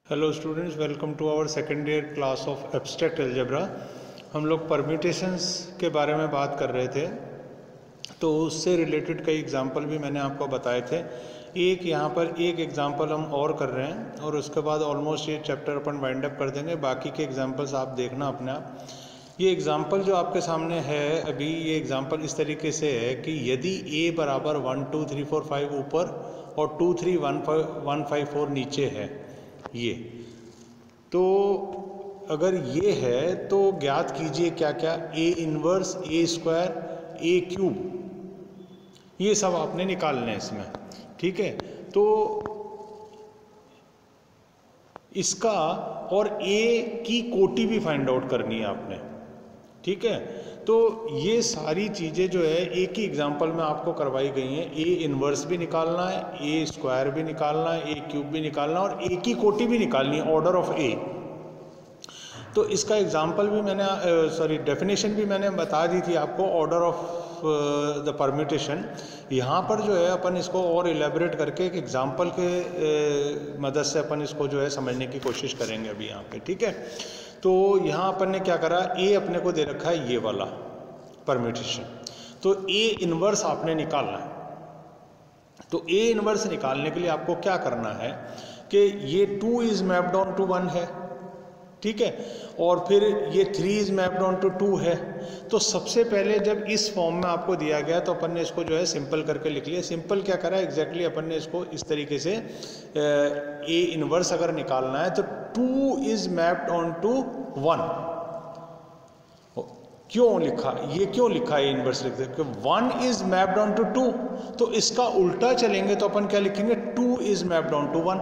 Hello students, welcome to our second year class of abstract algebra. हम लोग permutations के बारे में बात कर रहे थे, तो उससे रिलेटेड कई एग्जांपल भी मैंने आपको बताए थे। एक यहाँ पर एक एग्जांपल हम और कर रहे हैं और उसके बाद ऑलमोस्ट ये चैप्टर अपन वाइंड अप कर देंगे। बाकी के एग्जांपल्स आप देखना अपने आप। ये एग्जांपल जो आपके सामने है अभी, ये एग्जांपल इस तरीके से है कि यदि a बराबर 1 2 3 4 5 ऊपर और 2 3 1 5 4 नीचे है, ये तो अगर ये है तो ज्ञात कीजिए क्या क्या, A inverse, A square, A cube, ये सब आपने निकालने हैं इसमें। ठीक है, तो इसका और ए की कोटि भी फाइंड आउट करनी है आपने। ठीक है, तो ये सारी चीज़ें जो है एक ही एग्जांपल में आपको करवाई गई हैं। ए इनवर्स भी निकालना है, ए स्क्वायर भी निकालना है, ए क्यूब भी निकालना है और ए की कोटि भी निकालनी है, ऑर्डर ऑफ ए। तो इसका एग्जांपल भी मैंने डेफिनेशन भी मैंने बता दी थी आपको, ऑर्डर ऑफ द परम्यूटेशन। यहाँ पर जो है अपन इसको और इलेबोरेट करके एक एग्जांपल के मदद से अपन इसको जो है समझने की कोशिश करेंगे अभी यहाँ पे। ठीक है, तो यहाँ अपन ने क्या करा, ए अपने को दे रखा है ये वाला परम्यूटेशन, तो ए इनवर्स आपने निकालना है। तो ए इनवर्स निकालने के लिए आपको क्या करना है कि ये 2 इज मैप्ड ऑन टू 1 है, ठीक है, और फिर ये 3 इज मैप्ड ऑन टू 2 है। तो सबसे पहले जब इस फॉर्म में आपको दिया गया तो अपन ने इसको जो है सिंपल करके लिख लिया। सिंपल क्या करा एग्जैक्टली, अपन ने इसको इस तरीके से ए इनवर्स अगर निकालना है तो 2 इज मैप्ड ऑन टू 1। क्यों लिखा, ये क्यों लिखा है इनवर्स लिखते, क्योंकि 1 इज मैप्ड ऑन टू 2, तो इसका उल्टा चलेंगे तो अपन क्या लिखेंगे, 2 इज मैप्ड ऑन टू 1।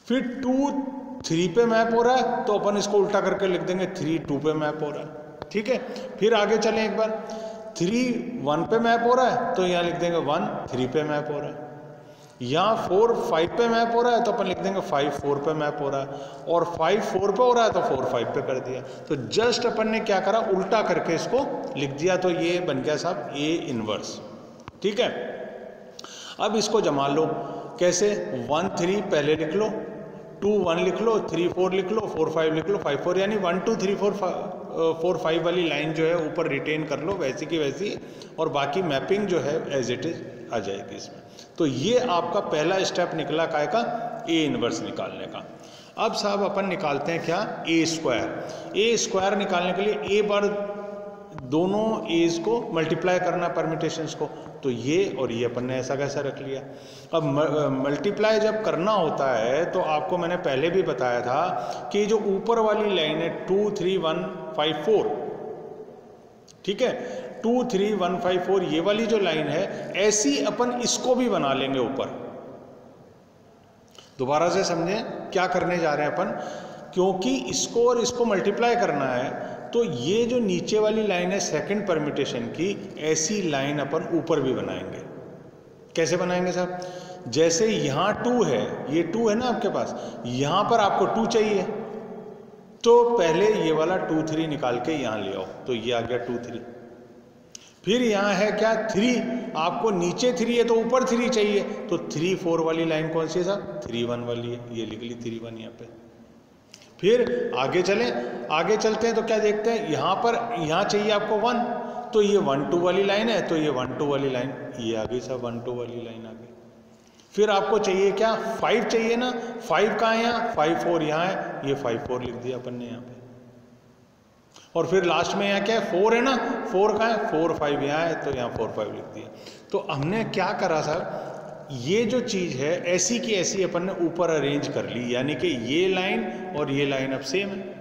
फिर 2 3 पे मैप हो रहा है तो अपन इसको उल्टा करके लिख देंगे 3 2 पे मैप हो रहा है। ठीक है, फिर आगे चलें एक बार, 3 1 पे मैप हो रहा है तो यहाँ लिख देंगे 1 3 पे मैप हो रहा है। यहाँ 4 5 पे मैप हो रहा है तो अपन लिख देंगे 5 4 पे मैप हो रहा है, और 5 4 पे हो रहा है तो 4 5 पे कर दिया। तो जस्ट अपन ने क्या करा, उल्टा करके इसको लिख दिया, तो ये बन गया साहब ए इनवर्स। ठीक है, अब इसको जमा लो। कैसे, 1 3 पहले लिख लो, 2 1 लिख लो, 3 4 लिख लो, 4 5 लिख लो, 5 4, यानी 1 2 3 4 5 वाली लाइन जो है ऊपर रिटेन कर लो वैसी की वैसी, और बाकी मैपिंग जो है एज इट इज आ जाएगी इसमें। तो ये आपका पहला स्टेप निकला काय का, ए इनवर्स निकालने का। अब साहब अपन निकालते हैं क्या, ए स्क्वायर। ए स्क्वायर निकालने के लिए ए बार दोनों एज को मल्टीप्लाई करना परम्यूटेशंस को, तो ये और ये अपन ने ऐसा कैसा रख लिया। अब मल्टीप्लाई जब करना होता है तो आपको मैंने पहले भी बताया था कि जो ऊपर वाली लाइन है 2 3 1 5 4, ठीक है, 2 3 1 5 4 ये वाली जो लाइन है, ऐसी अपन इसको भी बना लेंगे ऊपर। दोबारा से समझें क्या करने जा रहे हैं अपन, क्योंकि इसको और इसको मल्टीप्लाई करना है तो ये जो नीचे वाली लाइन है सेकंड परम्यूटेशन की, ऐसी लाइन अपन ऊपर भी बनाएंगे। कैसे बनाएंगे साहब, जैसे यहाँ 2 है, ये 2 है ना आपके पास, यहाँ पर आपको 2 चाहिए तो पहले ये वाला 2 3 निकाल के यहाँ ले आओ, तो ये आ गया 2 3। फिर यहाँ है क्या 3, आपको नीचे 3 है तो ऊपर 3 चाहिए, तो 3 4 वाली लाइन कौन सी है साहब, 3 1 वाली है, ये लिख ली 3 1 यहाँ पे। फिर आगे चलें, आगे चलते हैं तो क्या देखते हैं, यहाँ पर यहाँ चाहिए आपको 1, तो ये 1 2 वाली लाइन है, तो ये 1 2 वाली लाइन ये आ गई साहब, 1 2 वाली लाइन आ गई। फिर आपको चाहिए क्या, 5 चाहिए ना, 5 कहाँ है यहाँ, 5 4 यहाँ है, ये 5 4 लिख दिया अपन ने यहाँ पे। और फिर लास्ट में यहाँ क्या है, 4 है ना, 4 कहाँ है, 4 5 यहाँ है, तो यहाँ 4 5 लिख दिया। तो हमने क्या करा साहब, ये जो चीज़ है ऐसी की ऐसी अपन ने ऊपर अरेंज कर ली, यानी कि ये लाइन और ये लाइन अब सेम है।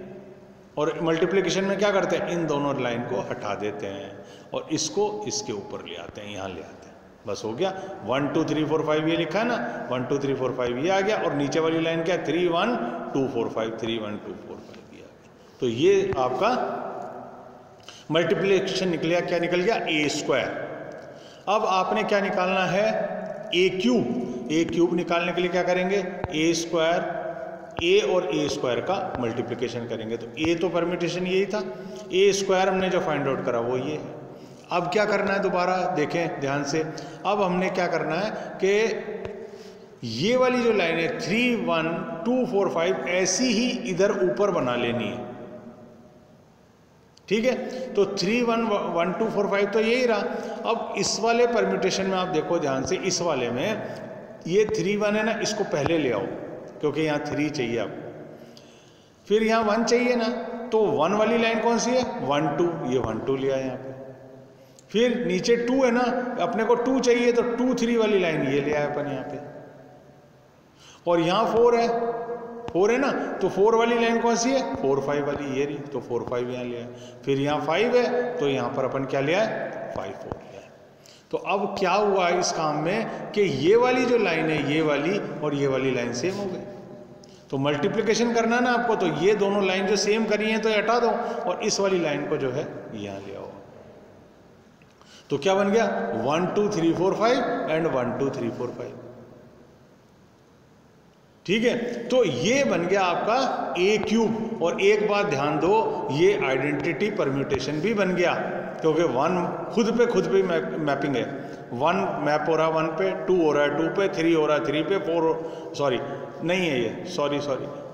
और मल्टीप्लिकेशन में क्या करते हैं, इन दोनों लाइन को हटा देते हैं और इसको इसके ऊपर ले आते हैं, यहाँ ले आते हैं, बस हो गया। 1 2 3 4 5 ये लिखा है ना, 1 2 3 4 5 ये आ गया, और नीचे वाली लाइन क्या है, 3 1 2 4 5 3 1 2 4 5 ये आ गया। तो ये आपका मल्टीप्लिकेशन निकल गया, क्या निकल गया, ए स्क्वायर। अब आपने क्या निकालना है, ए क्यूब। ए क्यूब निकालने के लिए क्या करेंगे, ए स्क्वायर, ए और ए स्क्वायर का मल्टीप्लिकेशन करेंगे। तो ए तो परम्यूटेशन यही था, ए स्क्वायर हमने जो फाइंड आउट करा वो ये है। अब क्या करना है, दोबारा देखें ध्यान से, अब हमने क्या करना है कि ये वाली जो लाइन है 3 1 2 4 5 ऐसी ही इधर ऊपर बना लेनी है, ठीक है। तो 3 1 1 2 4 5 तो यही रहा। अब इस वाले परम्यूटेशन में आप देखो ध्यान से, इस वाले में ये 3 1 है ना, इसको पहले ले आओ क्योंकि यहाँ 3 चाहिए आपको, फिर यहाँ 1 चाहिए ना, तो 1 वाली लाइन कौन सी है 1 2, ये 1 2 लिया यहाँ पे। फिर नीचे 2 है ना, अपने को 2 चाहिए तो 2 3 वाली लाइन ये ले आए अपन यहाँ पे। और यहाँ 4 है ना, तो 4 वाली लाइन कौन सी है 4 5 वाली, ये रही, तो 4 5 यहाँ ले आए। फिर यहाँ 5 है तो यहाँ पर अपन क्या ले आए 5 4 ले आए। तो अब क्या हुआ इस काम में कि ये वाली जो लाइन है ये वाली और ये वाली लाइन सेम हो गई। तो मल्टीप्लिकेशन करना ना आपको, तो ये दोनों लाइन जो सेम करी हैं तो हटा दो और इस वाली लाइन को जो है यहाँ ले आओ। तो क्या बन गया 1 2 3 4 5 एंड 1 2 3 4 5, ठीक है। तो ये बन गया आपका ए क्यूब। और एक बात ध्यान दो, ये आइडेंटिटी परम्यूटेशन भी बन गया क्योंकि 1 खुद पे मैपिंग है। 1 मैप हो रहा है 1 पे, 2 हो रहा है 2 पे, 3 हो रहा है 3 पे, 4 सॉरी नहीं है ये, सॉरी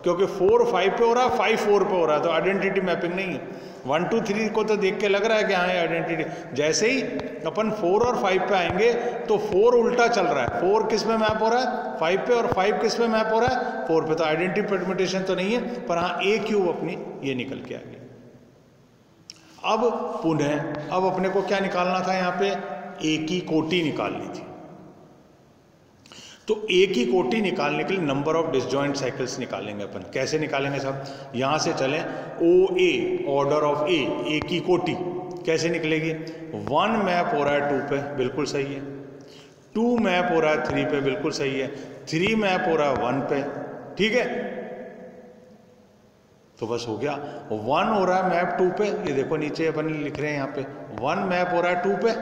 क्योंकि 4 5 पे हो रहा है, 5 4 पे हो रहा है, तो आइडेंटिटी मैपिंग नहीं है। 1 2 3 को तो देख के लग रहा है कि हाँ आइडेंटिटी। जैसे ही अपन 4 और 5 पे आएंगे तो 4 उल्टा चल रहा है, 4 किस में मैप हो रहा है 5 पे, और 5 किस में मैप हो रहा है 4 पे, तो आइडेंटिटी परम्यूटेशन तो नहीं है, पर हाँ ए क्यूब अपनी ये निकल के आ गई। अब पुनः अब अपने को क्या निकालना था यहाँ पे, ए की कोटि निकालनी थी। तो ए की कोटि निकालने के लिए नंबर ऑफ डिसजॉइंट साइकिल्स निकालेंगे अपन। कैसे निकालेंगे साहब, यहाँ से चलें ओ ए, ऑर्डर ऑफ ए की कोटि कैसे निकलेगी। 1 मैप हो रहा है 2 पे, बिल्कुल सही है। 2 मैप हो रहा है 3 पे, बिल्कुल सही है। 3 मैप हो रहा है 1 पे, ठीक है। तो बस हो गया। 1 हो रहा है मैप 2 पे, ये देखो नीचे अपन लिख रहे हैं यहाँ पे 1 मैप हो रहा है 2 पे,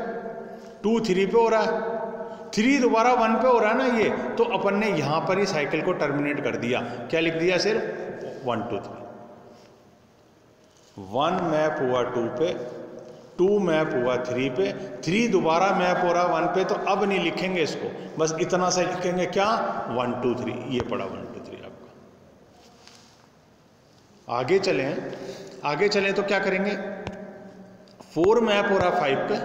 2 3 पे हो रहा है, 3 दोबारा 1 पे हो रहा है ना ये, तो अपन ने यहां पर ही साइकिल को टर्मिनेट कर दिया। क्या लिख दिया, सिर्फ 1 2 3। 1 मैप हुआ 2 पे, 2 मैप हुआ 3 पे, 3 दोबारा मैप हो रहा 1 पे, तो अब नहीं लिखेंगे इसको, बस इतना सा लिखेंगे क्या 1 2 3, ये पड़ा 1 2 3 आपका। आगे चलें तो क्या करेंगे, 4 मैप हो रहा 5 पे,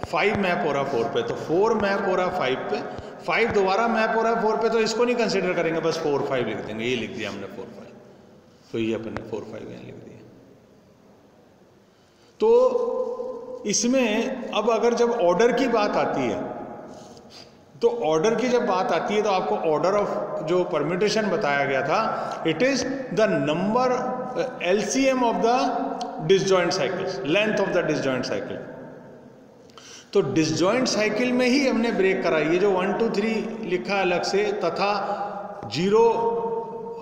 5 मैप हो रहा 4 पे, तो 4 मैप हो रहा 5 पे, 5 दोबारा मैप हो रहा है 4 पे, तो इसको नहीं कंसिडर करेंगे, बस 4 5 लिख देंगे। ये लिख दिया हमने 4 5, तो ये अपन ने 4 5 यहाँ लिख दिया। तो इसमें अब अगर जब ऑर्डर की बात आती है, तो ऑर्डर की जब बात आती है तो आपको ऑर्डर ऑफ जो परम्यूटेशन बताया गया था, it is the number LCM of the disjoint cycles, length of the disjoint cycle. तो डिसजॉइंट साइकिल में ही हमने ब्रेक करा। ये जो 1 2 3 लिखा है अलग से, तथा 0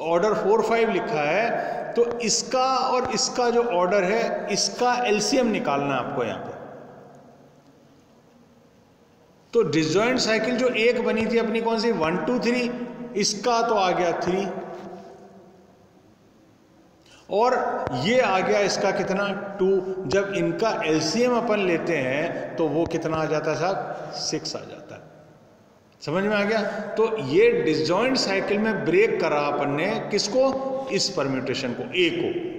ऑर्डर 4 5 लिखा है, तो इसका और इसका जो ऑर्डर है, इसका एलसीएम निकालना है आपको यहाँ पे। तो डिसजॉइंट साइकिल जो एक बनी थी अपनी कौन सी 1 2 3, इसका तो आ गया 3, और ये आ गया इसका कितना 2। जब इनका एलसीएम अपन लेते हैं तो वो कितना आ जाता है साहब 6 आ जाता है। समझ में आ गया। तो ये डिसजॉइंट साइकिल में ब्रेक करा अपन ने किसको, इस परम्यूटेशन को, ए को।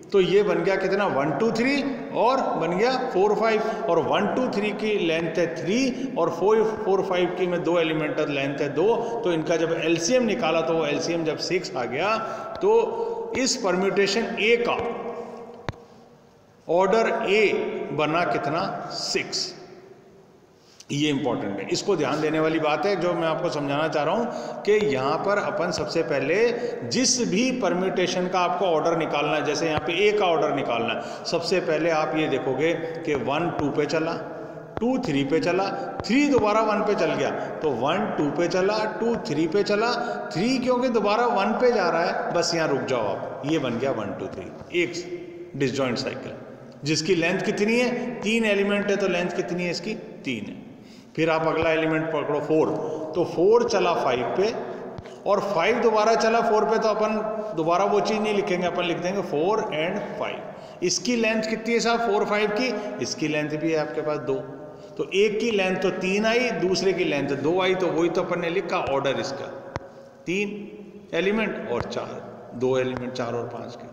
तो ये बन गया कितना 1 2 3 और बन गया 4 5, और 1 2 3 की लेंथ है 3 और 4 5 की में 2 एलिमेंटल लेंथ है 2। तो इनका जब एलसीएम निकाला तो वो एलसीएम जब 6 आ गया, तो इस परम्यूटेशन ए का ऑर्डर ए बना कितना 6। ये इंपॉर्टेंट है, इसको ध्यान देने वाली बात है जो मैं आपको समझाना चाह रहा हूं कि यहां पर अपन सबसे पहले जिस भी परम्यूटेशन का आपको ऑर्डर निकालना है, जैसे यहां पे ए का ऑर्डर निकालना है, सबसे पहले आप ये देखोगे कि 1 2 पे चला, 2 3 पे चला, 3 दोबारा 1 पे चल गया, तो 1 2 पे चला, 2 3 पे चला, 3 क्योंकि दोबारा 1 पे जा रहा है, बस यहाँ रुक जाओ आप। ये बन गया 1 2 3, एक डिसजॉइंट साइकिल जिसकी लेंथ कितनी है 3 एलिमेंट है, तो लेंथ कितनी है इसकी 3 है। फिर आप अगला एलिमेंट पकड़ो 4, तो 4 चला 5 पे और 5 दोबारा चला 4 पे, तो अपन दोबारा वो चीज़ नहीं लिखेंगे, अपन लिख देंगे 4 एंड 5। इसकी लेंथ कितनी है साहब 4 5 की, इसकी लेंथ भी है आपके पास 2, तो एक की लेंथ तो 3 आई, दूसरे की लेंथ 2 आई, तो वही तो अपन ने लिखा ऑर्डर इसका। 3 एलिमेंट और 2 एलिमेंट 4 और 5 के।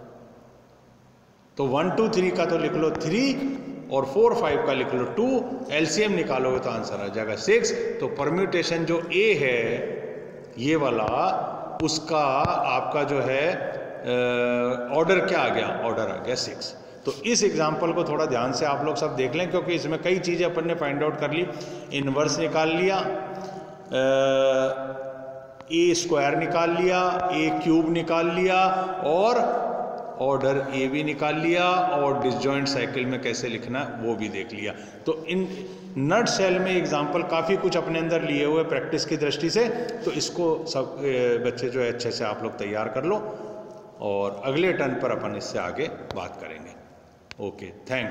तो 1 2 3 का तो लिख लो 3 और 4 5 का लिख लो 2, एलसीएम निकालोगे तो आंसर आ जाएगा 6। तो परम्यूटेशन जो ए है ये वाला, उसका आपका जो है ऑर्डर क्या आ गया, ऑर्डर आ गया 6। तो इस एग्जाम्पल को थोड़ा ध्यान से आप लोग सब देख लें, क्योंकि इसमें कई चीज़ें अपन ने फाइंड आउट कर ली। इनवर्स निकाल लिया, ए स्क्वायर निकाल लिया, ए क्यूब निकाल लिया, और ऑर्डर ए भी निकाल लिया, और डिसजॉइंट साइकिल में कैसे लिखना है वो भी देख लिया। तो इन नट सेल में एग्जाम्पल काफ़ी कुछ अपने अंदर लिए हुए प्रैक्टिस की दृष्टि से, तो इसको सब बच्चे जो है अच्छे से आप लोग तैयार कर लो, और अगले टर्न पर अपन इससे आगे बात करेंगे। Okay, thank